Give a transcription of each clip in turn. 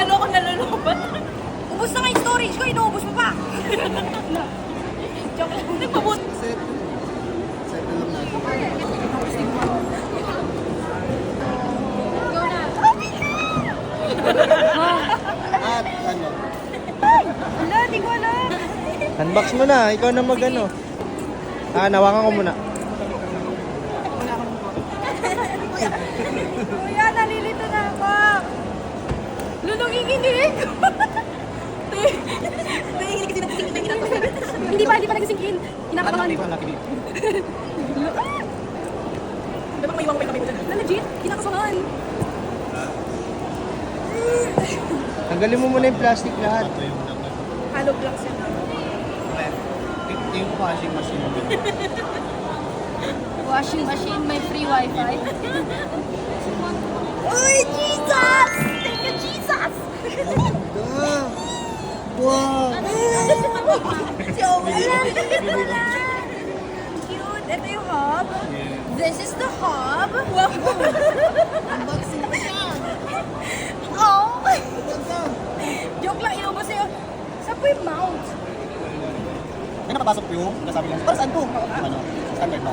Lalo ako nalulubat. Ubus na nga yung storage ko, inuubos mo pa. Joke lang. Nagpabot. Set. Set na lang natin. At ano? Wala, di ko alam. Unbox mo na, ikaw na mag-ano. Nawakan ko muna. Kuya, nalilito na ako. Lunong ikinig. Hindi pa nagisingkin. Kinakabangan. Di ba may iwang kami dyan? Na legit, kinakabangan. Tanggalin mo muna yung plastic lahat. Ito yung naman. Hollow blocks yun. Ito yung washing machine. Washing machine, may free wifi. Uy, Jesus! Thank you, Jesus! Wow! Si Owen. Cute. Ito yung hub. This is the hub. Wow. Unboxing pa yan! Oh! Joke lang, inubos sa'yo. Saan po yung mount? May nakapasok po yung nasabi lang. Para saan to? Ano? Standard ba?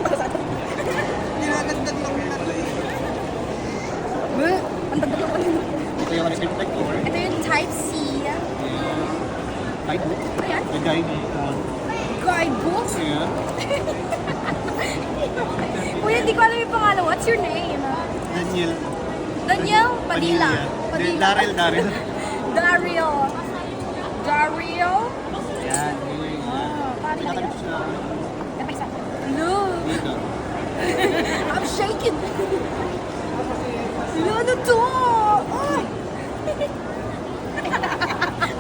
Dinagagdag lang yung natin. Ang dagdag lang pala. Ito yung screen protector. Ito yung Type-C. Guidebook. Ayan. The guidebook. Guidebook. Ayan. Kuya, hindi ko alam yung pangalan. What's your name? Daniel. Daniel Padilla. Daryl. Daryl. Daryl? Ayan. Pari na Pinatapos kayo. na Ito isa. Look. dito. I'm shaking. Ano to? Ay!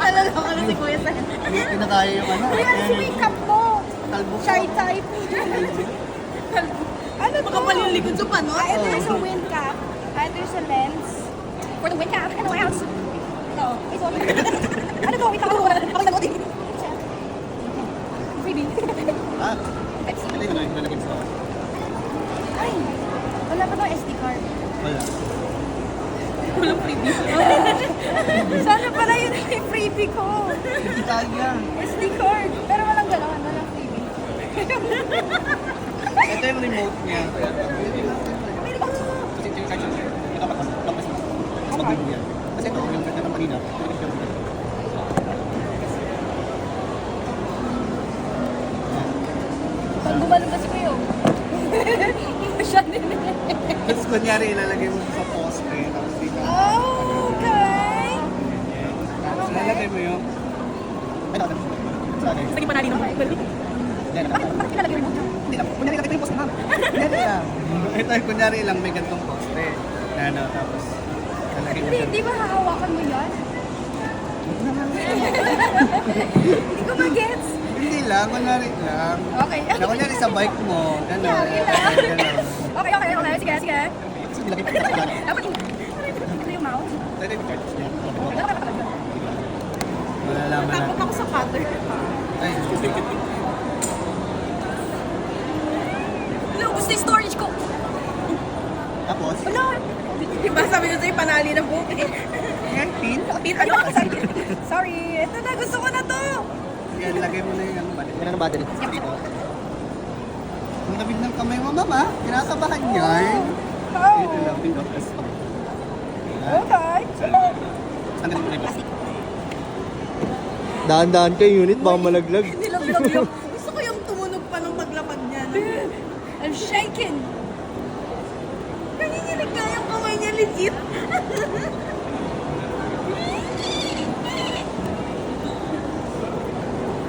Alala ko na si Kuya sa... Hindi kinakaya yung ano. Kuya, ano si makeup mo? Talbo ko. Shy type. Ano to? Makapal yung likod sa panos. Ito yung sa wind cap. Ito yung sa lens. For the wind cap. Ano else? Ito. Ito. Ano to? Wait, ako nanood din. Freebie. Ah, Pepsi. ito yung nalagay sa... Ay, wala pa daw SD card. Wala. Walang freebie. Sana pala yun yung freebie ko. Hindi kaya. SD card. Pero walang galawan, walang freebie. Ito yung remote niya. Kasi ito yung section siya. Tapos mag-move yan. Kasi ito yung ganda ng kanina. Pag gumalong kasi kayo. Siya din. Tapos kunyari ilalagay mo sa poste. Tapos dito. Okay. Tapos ilalagay mo yung... Ay, nakatapos. Saan eh? Sige pa na dito. Hindi, nakatapos. Bakit kinalagay mo? Hindi lang. Kunyari nakita yung poste, ma'am. Hindi lang. Ito yung kunyari lang may gantong poste. Ano, tapos... lalagay mo Hindi, dyan. hindi ba hahawakan mo yan? Hindi ko mag-gets. Hindi lang, kunyari lang. Okay. Na kunyari sa bike mo. Gano'n. Yeah, yeah. Gano'n. Okay. Sige. Kasi bilagay ko sa kanan. Dapat ito yung mouse. Ito yung charge niya. Gano'n ka talaga. Malalaman Takot natin. ako sa cutter. Ay, Wala, gusto yung storage ko. tapos, Wala. Diba sabi nyo sa'yo, panali ng buhok eh. yan, pin. Pin, ano? Sorry. Ito na, gusto ko na to. Yan, lagay mo na yung battery. Wala na battery. Dito. Ang lamig ng kamay mo, mama. Kinakabahan yan. Oh. Dito lang, pinto. Okay. Ang galing mo na yung plastic. Daan-daan kayo unit, baka malaglag. Nilaglag yung... Gusto ko yung tumunog pa ng paglapag niya. I'm shaking. Nanginginig nga yung kamay niya, legit.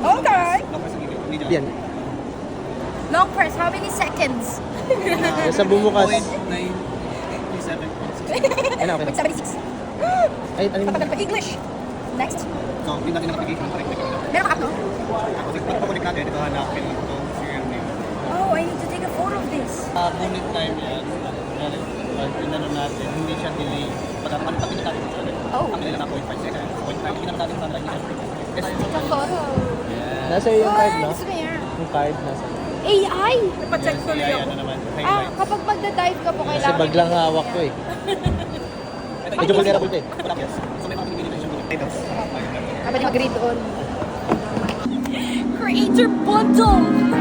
Okay. Tapos, hindi dyan. Yan. Long press, how many seconds? Sa bumukas. 0.987. Ayun na, okay na. 76. Ay, ano yung... Patagal pa English. Next. So, pinag pinag-application ng correct. Meron ka no? Tapos, pag-connect natin, ito hanapin ito. Serial name. Oh, I need to take a photo of this. Bonnet time yan. Pag pinano natin, hindi siya delay. Pag pinag natin siya. Oh. Ang nila na 0.5 seconds. 0.5, pinag natin sa lang yan. Yes. Take a photo. Nasa iyo yung card, no? Gusto ko yan. Yung card nasa. AI? Napacheck ko Kaya niyo. ano naman, Ah, highlight. kapag magda-dive ka po, Kasi kailangan... baglang hawak ko eh. Medyo vulnerable to eh. Wala yes. So may mga pinipili na siyang Items. Dapat mag-read on. Creator bundle!